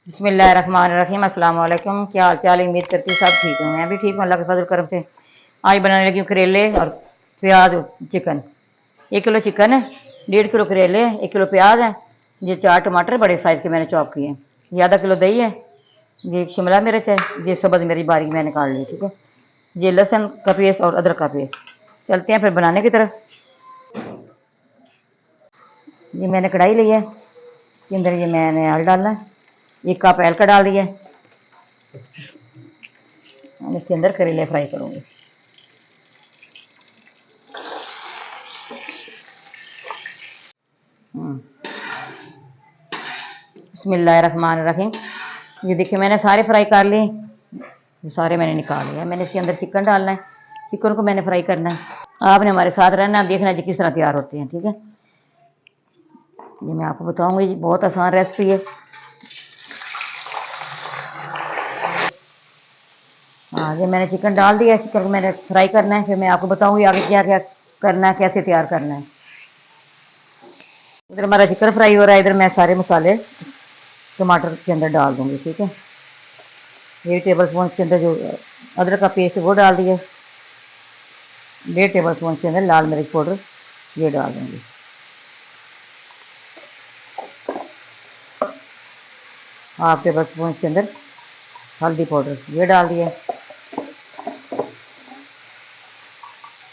बिस्मिल्लाहिर्रहमानिर्रहीम। अस्सलाम वालेकुम। क्या हाल चाल है? उम्मीद करती हूँ सब ठीक हूँ। मैं भी ठीक हूँ अल्लाह के फजल करम से। आज बनाने लगी हूँ करेले और प्याज चिकन। 1 किलो चिकन है, 1.5 किलो करेले हैं, 1 किलो प्याज है, ये 4 टमाटर बड़े साइज़ के मैंने चॉप किए हैं, ये आधा किलो दही है, ये शिमला मिर्च है, ये सब्ज़ मेरी बारीक मैंने काट ली। ठीक है, ये लहसुन का पेस्ट और अदरक का पेस्ट। चलते हैं फिर बनाने की तरफ। ये मैंने कढ़ाई ली है, इसके अंदर ये मैंने आयल डालना है, 1 कप आयल का डाल दिया है। हम इसके अंदर करेले फ्राई करूँगी। बिस्मिल्लाहिर्रहमानिर्रहीम। ये देखिए मैंने सारे फ्राई कर लिए, ये सारे मैंने निकाल लिया। मैंने इसके अंदर चिकन डालना है, चिकन को मैंने फ्राई करना है। आपने हमारे साथ रहना, देखना जी किस तरह तैयार होते हैं। ठीक है, ये मैं आपको बताऊंगी, बहुत आसान रेसिपी है। हाँ, ये मैंने चिकन डाल दिया, चिकन को मैंने फ्राई करना है, फिर मैं आपको बताऊंगी आगे क्या क्या करना है, कैसे तैयार करना है। इधर हमारा चिकन फ्राई हो रहा है, इधर मैं सारे मसाले टमाटर के अंदर डाल दूंगी। ठीक है, 1 टेबल स्पून के अंदर जो अदरक का पेस्ट है वो डाल दिया, 1.5 टेबल स्पून के अंदर लाल मिर्च पाउडर ये डाल दूंगी, 1/2 टेबल स्पून के अंदर हल्दी पाउडर ये डाल दिया,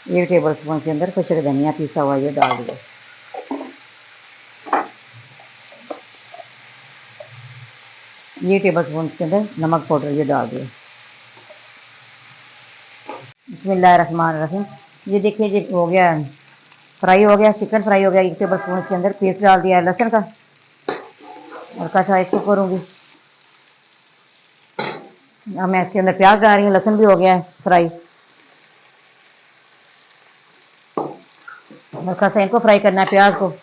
1 टेबल स्पून के अंदर कच्चा धनिया पीसा हुआ ये डाल दिया, 1 टेबल स्पून के अंदर नमक पाउडर ये डाल दिया। बिस्मिल्लाहिर्रहमानिर्रहीम। ये देखिए ये हो गया, फ्राई हो गया, चिकन फ्राई हो गया। 1 टेबल स्पून के अंदर पेस्ट डाल दिया है लहसुन का, और कसा इसको करूँगी। अब मैं इसके अंदर प्याज डाल रही हूँ, लहसुन भी हो गया है फ्राई, और कसा इनको फ्राई करना है प्याज को।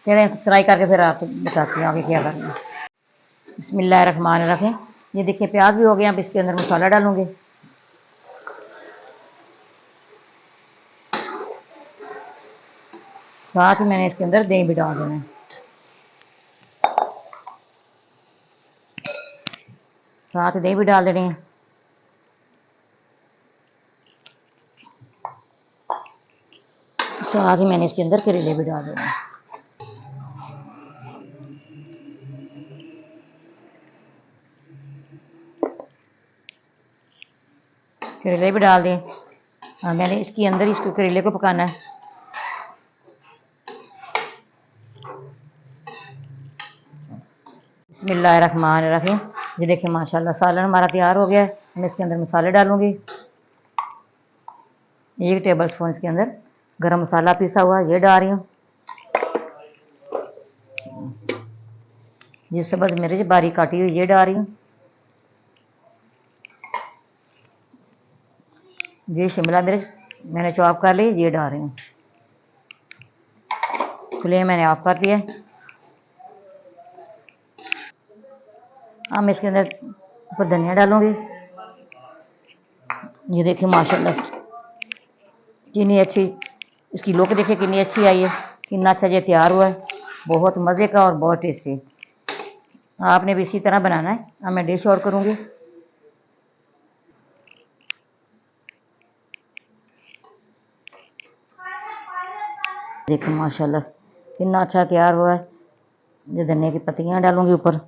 चलिए फ्राई करके फिर आपको बताती हूँ आगे क्या करना है। बिस्मिल्लाहिर्रहमानिर्रहीम। ये देखिए प्याज भी हो गया, अब इसके अंदर मसाला डालूंगी। साथ ही मैंने इसके अंदर दही भी डाल देना है, साथ ही दही भी डाल देनी है। साथ ही मैंने इसके अंदर करेले भी डाल देने हैं, करेले भी डाल दिए। और मैंने इसके अंदर इसको करेले को पकाना है। बिस्मिल्लाहिर्रहमानिर्रहीम। ये देखिए माशाल्लाह सालन हमारा तैयार हो गया है। मैं इसके अंदर मसाले डालूंगी, 1 टेबल स्पून इसके अंदर गरम मसाला पीसा हुआ ये डाल रही हूँ, ये सब्ज़ मिर्च बारीक काटी हुई ये डाल रही हूँ, ये शिमला मिर्च मैंने चॉप कर ली ये डाल रही हूँ। फ्लेम मैंने ऑफ कर दिया। अब मैं इसके अंदर ऊपर धनिया डालूंगी। ये देखिए माशाल्लाह कितनी अच्छी इसकी लुक देखिए कितनी अच्छी आई है, कितना अच्छा ये तैयार हुआ है, बहुत मज़े का और बहुत टेस्टी। आपने भी इसी तरह बनाना है। अब मैं डिश और करूँगी। देखिए माशाल्लाह कितना अच्छा तैयार हुआ है। ये धनिया की पत्तियाँ डालूंगी ऊपर।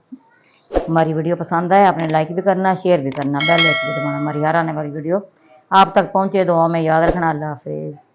हमारी वीडियो पसंद आए आपने लाइक भी करना, शेयर भी करना, बेल आइकन भी दबाना, हमारी हर आने वाली वीडियो आप तक पहुँचे। दुआ में याद रखना। अल्लाह हाफिज़।